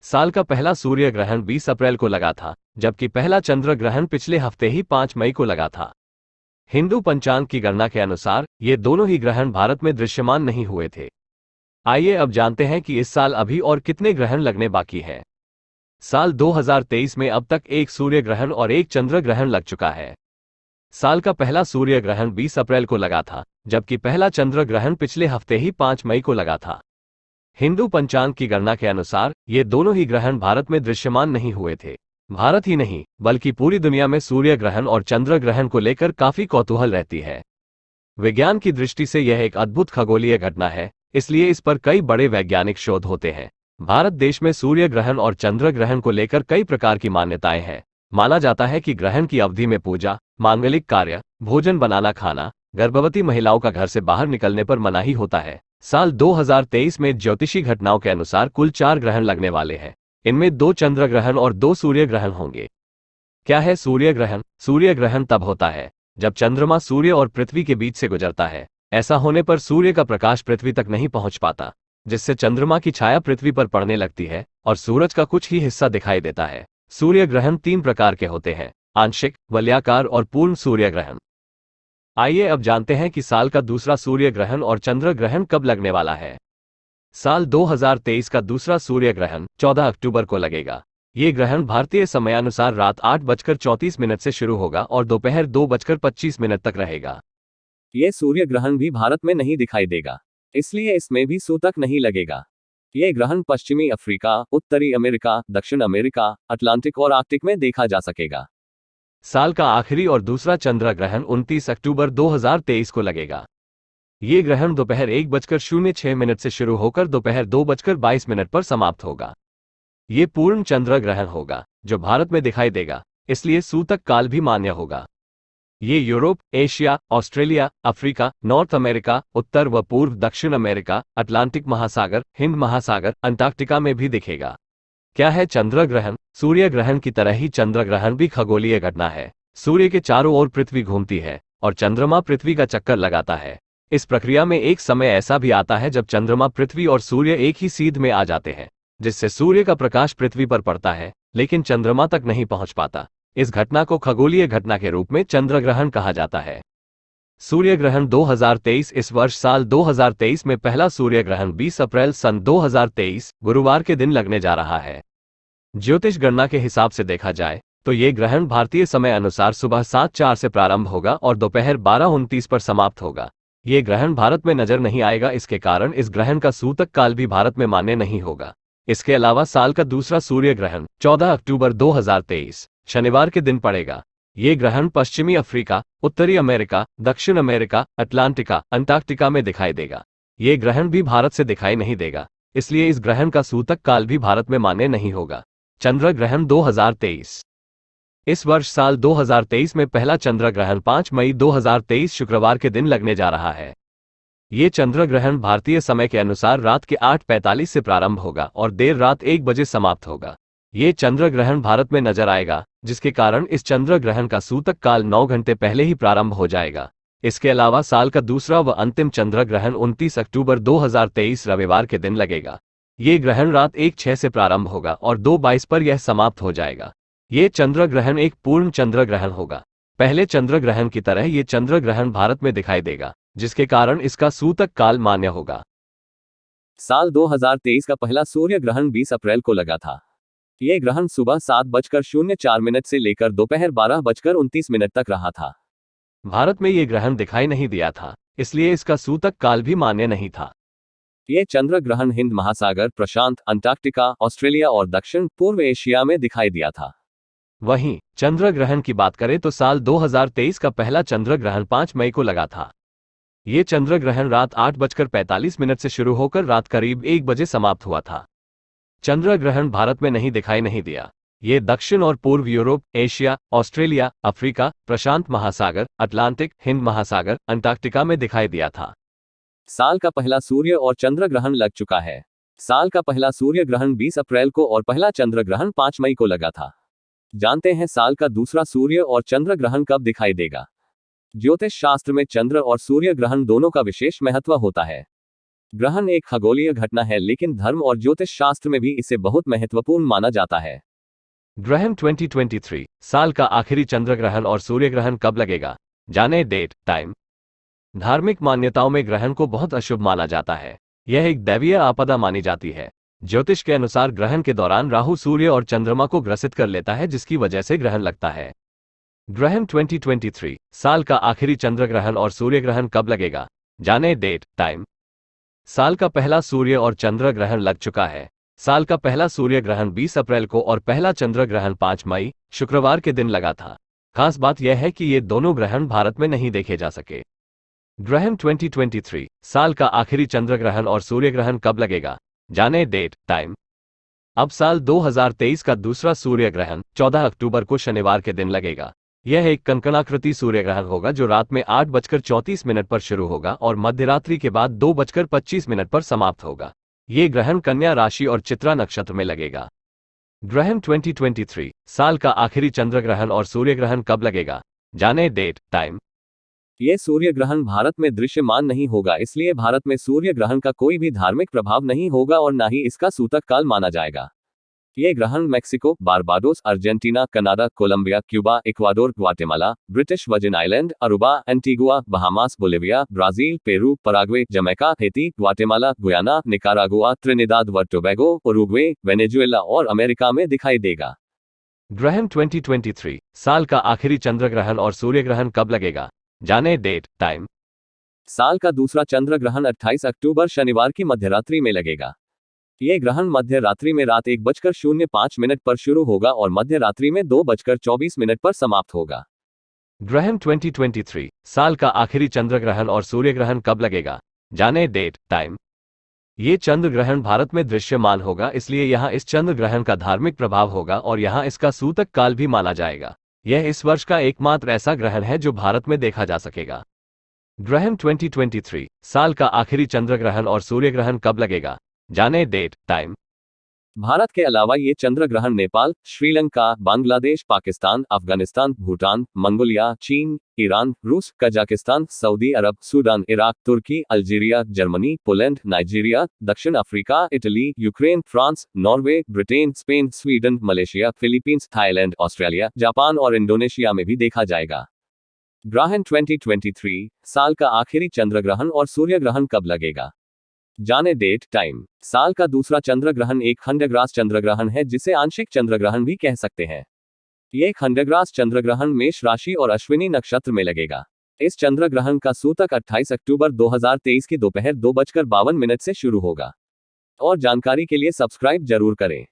साल का पहला सूर्य ग्रहण 20 अप्रैल को लगा था, जबकि पहला चंद्र ग्रहण पिछले हफ्ते ही 5 मई को लगा था। हिंदू पंचांग की गणना के अनुसार ये दोनों ही ग्रहण भारत में दृश्यमान नहीं हुए थे। आइए अब जानते हैं कि इस साल अभी और कितने ग्रहण लगने बाकी हैं। साल 2023 में अब तक एक सूर्य ग्रहण और एक चंद्र ग्रहण लग चुका है। साल का पहला सूर्य ग्रहण 20 अप्रैल को लगा था, जबकि पहला चंद्र ग्रहण पिछले हफ्ते ही 5 मई को लगा था। हिंदू पंचांग की गणना के अनुसार ये दोनों ही ग्रहण भारत में दृश्यमान नहीं हुए थे। भारत ही नहीं बल्कि पूरी दुनिया में सूर्य ग्रहण और चंद्र ग्रहण को लेकर काफी कौतूहल रहती है। विज्ञान की दृष्टि से यह एक अद्भुत खगोलीय घटना है, इसलिए इस पर कई बड़े वैज्ञानिक शोध होते हैं। भारत देश में सूर्य ग्रहण और चंद्र ग्रहण को लेकर कई प्रकार की मान्यताएं हैं। माना जाता है कि ग्रहण की अवधि में पूजा, मांगलिक कार्य, भोजन बनाना खाना, गर्भवती महिलाओं का घर से बाहर निकलने पर मनाही होता है। साल 2023 में ज्योतिषी घटनाओं के अनुसार कुल 4 ग्रहण लगने वाले हैं। इनमें 2 चंद्र ग्रहण और 2 सूर्य ग्रहण होंगे। क्या है सूर्य ग्रहण? सूर्य ग्रहण तब होता है जब चंद्रमा सूर्य और पृथ्वी के बीच से गुजरता है। ऐसा होने पर सूर्य का प्रकाश पृथ्वी तक नहीं पहुंच पाता, जिससे चंद्रमा की छाया पृथ्वी पर पड़ने लगती है और सूरज का कुछ ही हिस्सा दिखाई देता है। सूर्य ग्रहण 3 प्रकार के होते हैं: आंशिक, वलयाकार और पूर्ण सूर्य ग्रहण। आइए अब जानते हैं कि साल का दूसरा सूर्य ग्रहण और चंद्र ग्रहण कब लगने वाला है। साल 2023 का दूसरा सूर्य ग्रहण 14 अक्टूबर को लगेगा। ये ग्रहण भारतीय समयानुसार रात 8:34 से शुरू होगा और दोपहर 2:25 तक रहेगा। यह सूर्य ग्रहण भी भारत में नहीं दिखाई देगा, इसलिए इसमें भी सूतक नहीं लगेगा। यह ग्रहण पश्चिमी अफ्रीका, उत्तरी अमेरिका, दक्षिण अमेरिका, अटलांटिक और आर्कटिक में देखा जा सकेगा। साल का आखिरी और दूसरा चंद्र ग्रहण 29 अक्टूबर 2023 को लगेगा। ये ग्रहण दोपहर 1:06 से शुरू होकर दोपहर 2:22 पर समाप्त होगा। ये पूर्ण चंद्र ग्रहण होगा जो भारत में दिखाई देगा, इसलिए सूतक काल भी मान्य होगा। ये Europe, Asia, Australia, Africa, North America, उत्तर व पूर्व दक्षिण अमेरिका, अटलांटिक महासागर, हिंद महासागर, अंटार्कटिका में भी दिखेगा। क्या है चंद्र ग्रहण? सूर्य ग्रहण की तरह ही चंद्र ग्रहण भी खगोलीय घटना है। सूर्य के चारों ओर पृथ्वी घूमती है और चंद्रमा पृथ्वी का चक्कर लगाता है। इस प्रक्रिया में एक समय ऐसा भी आता है जब चंद्रमा पृथ्वी और सूर्य एक ही सीध में आ जाते हैं, जिससे सूर्य का प्रकाश पृथ्वी पर पड़ता है लेकिन चंद्रमा तक नहीं पहुंच पाता। इस घटना को खगोलीय घटना के रूप में चंद्र ग्रहण कहा जाता है। सूर्य ग्रहण 2023 इस वर्ष साल 2023 में पहला सूर्य ग्रहण 20 अप्रैल सन 2023 गुरुवार के दिन लगने जा रहा है। ज्योतिष गणना के हिसाब से देखा जाए तो ये ग्रहण भारतीय समय अनुसार सुबह 7:04 से प्रारंभ होगा और दोपहर 12:29 पर समाप्त होगा। ये ग्रहण भारत में नजर नहीं आएगा, इसके कारण इस ग्रहण का सूतक काल भी भारत में मान्य नहीं होगा। इसके अलावा साल का दूसरा सूर्य ग्रहण 14 अक्टूबर 2023 शनिवार के दिन पड़ेगा। ये ग्रहण पश्चिमी अफ्रीका, उत्तरी अमेरिका, दक्षिण अमेरिका, अटलांटिका, अंटार्कटिका में दिखाई देगा। ये ग्रहण भी भारत से दिखाई नहीं देगा, इसलिए इस ग्रहण का सूतक काल भी भारत में मान्य नहीं होगा। चंद्र ग्रहण 2023 इस वर्ष साल 2023 में पहला चंद्र ग्रहण 5 मई 2023 शुक्रवार के दिन लगने जा रहा है। ये चंद्र ग्रहण भारतीय समय के अनुसार रात के 8:45 से प्रारंभ होगा और देर रात 1 बजे समाप्त होगा। ये चंद्र ग्रहण भारत में नजर आएगा, जिसके कारण इस चंद्र ग्रहण का सूतक काल 9 घंटे पहले ही प्रारंभ हो जाएगा। इसके अलावा साल का दूसरा व अंतिम चंद्र ग्रहण 29 अक्टूबर 2023 रविवार के दिन लगेगा। ये ग्रहण रात 1:06 से प्रारंभ होगा और 2:22 पर यह समाप्त हो जाएगा। ये चंद्र ग्रहण एक पूर्ण चंद्र ग्रहण होगा। पहले चंद्र ग्रहण की तरह ये चंद्र ग्रहण भारत में दिखाई देगा, जिसके कारण इसका सूतक काल मान्य होगा। साल 2023 का पहला सूर्य ग्रहण 20 अप्रैल को लगा था। यह ग्रहण सुबह 7:04 से लेकर दोपहर 12:29 तक रहा था। भारत में यह ग्रहण दिखाई नहीं दिया था, इसलिए इसका सूतक काल भी मान्य नहीं था। यह चंद्र ग्रहण हिंद महासागर, प्रशांत, अंटार्कटिका, ऑस्ट्रेलिया और दक्षिण पूर्व एशिया में दिखाई दिया था। वहीं चंद्र ग्रहण की बात करें तो साल 2023 का पहला चंद्र ग्रहण 5 मई को लगा था। ये चंद्र ग्रहण रात 8:45 से शुरू होकर रात करीब 1 बजे समाप्त हुआ था। चंद्र ग्रहण भारत में नहीं दिखाई नहीं दिया। ये दक्षिण और पूर्व यूरोप, एशिया, ऑस्ट्रेलिया, अफ्रीका, प्रशांत महासागर, अटलांटिक, हिंद महासागर, अंटार्कटिका में दिखाई दिया था। साल का पहला सूर्य और चंद्र ग्रहण लग चुका है। साल का पहला सूर्य ग्रहण 20 अप्रैल को और पहला चंद्र ग्रहण 5 मई को लगा था। जानते हैं साल का दूसरा सूर्य और चंद्र ग्रहण कब दिखाई देगा। ज्योतिष शास्त्र में चंद्र और सूर्य ग्रहण दोनों का विशेष महत्व होता है। ग्रहण एक खगोलीय घटना है, लेकिन धर्म और ज्योतिष शास्त्र में भी इसे बहुत महत्वपूर्ण माना जाता है। ग्रहण 2023 साल का आखिरी चंद्र ग्रहण और सूर्य ग्रहण कब लगेगा, जाने डेट टाइम। धार्मिक मान्यताओं में ग्रहण को बहुत अशुभ माना जाता है। यह एक दैवीय आपदा मानी जाती है। ज्योतिष के अनुसार ग्रहण के दौरान राहु सूर्य और चंद्रमा को ग्रसित कर लेता है, जिसकी वजह से ग्रहण लगता है। ग्रहण 2023 साल का आखिरी चंद्र ग्रहण और सूर्य ग्रहण कब लगेगा, जाने डेट टाइम। साल का पहला सूर्य और चंद्र ग्रहण लग चुका है। साल का पहला सूर्य ग्रहण 20 अप्रैल को और पहला चंद्र ग्रहण 5 मई शुक्रवार के दिन लगा था। खास बात यह है कि ये दोनों ग्रहण भारत में नहीं देखे जा सके। ग्रहण 2023 साल का आखिरी चंद्र ग्रहण और सूर्य ग्रहण कब लगेगा, जाने डेट टाइम। अब साल 2023 का दूसरा सूर्य ग्रहण 14 अक्टूबर को शनिवार के दिन लगेगा। यह एक कंकणाकृति सूर्य ग्रहण होगा जो रात में 8:34 पर शुरू होगा और मध्यरात्रि के बाद 2:25 पर समाप्त होगा। ये ग्रहण कन्या राशि और चित्रा नक्षत्र में लगेगा। ग्रहण 2023 साल का आखिरी चंद्र ग्रहण और सूर्य ग्रहण कब लगेगा, जाने डेट टाइम। यह सूर्य ग्रहण भारत में दृश्यमान नहीं होगा, इसलिए भारत में सूर्य ग्रहण का कोई भी धार्मिक प्रभाव नहीं होगा और ना ही इसका सूतक काल माना जाएगा। यह ग्रहण Mexico, Barbados, Argentina, Canada, Colombia, Cuba, Ecuador, Guatemala, British Virgin Island, Aruba, Antigua, Bahamas, Bolivia, Brazil, Peru, Paraguay, Jamaica, Haiti, Guatemala, Guyana, Nicaragua, Trinidad व टोबैगो, उरुग्वे, वेनेजुएला और अमेरिका में दिखाई देगा। ग्रहण 2023 साल का आखिरी चंद्र ग्रहण और सूर्य ग्रहण कब लगेगा, जाने डेट टाइम। साल का दूसरा चंद्र ग्रहण 28 अक्टूबर शनिवार की मध्यरात्रि में लगेगा। यह ग्रहण मध्य रात्रि में रात 1:05 पर शुरू होगा और मध्य रात्रि में 2:24 पर समाप्त होगा। ग्रहण 2023 साल का आखिरी चंद्र ग्रहण और सूर्य ग्रहण कब लगेगा, जाने डेट टाइम। ये चंद्र ग्रहण भारत में दृश्यमान होगा, इसलिए यहाँ इस चंद्र ग्रहण का धार्मिक प्रभाव होगा और यहाँ इसका सूतक काल भी माना जाएगा। यह इस वर्ष का एकमात्र ऐसा ग्रहण है जो भारत में देखा जा सकेगा। ग्रहण 2023 साल का आखिरी चंद्र ग्रहण और सूर्य ग्रहण कब लगेगा, जाने डेट टाइम। भारत के अलावा ये चंद्र ग्रहण नेपाल, श्रीलंका, बांग्लादेश, पाकिस्तान, अफगानिस्तान, भूटान, मंगोलिया, चीन, ईरान, रूस, कजाकिस्तान, सऊदी अरब, सूडान, इराक, तुर्की, अल्जीरिया, जर्मनी, पोलैंड, नाइजीरिया, दक्षिण Africa, Italy, Ukraine, France, Norway, Britain, Spain, Sweden, Malaysia, Philippines, Thailand, Australia, Japan और इंडोनेशिया में भी देखा जाएगा। ग्रहण 2023 साल का आखिरी चंद्र ग्रहण और सूर्य ग्रहण कब लगेगा, जाने डेट टाइम। साल का दूसरा चंद्र ग्रहण एक खंडग्रास चंद्र ग्रहण है, जिसे आंशिक चंद्र ग्रहण भी कह सकते हैं। यह खंडग्रास चंद्र ग्रहण मेष राशि और अश्विनी नक्षत्र में लगेगा। इस चंद्र ग्रहण का सूतक 28 अक्टूबर 2023 की दोपहर 2:52 से शुरू होगा। और जानकारी के लिए सब्सक्राइब जरूर करें।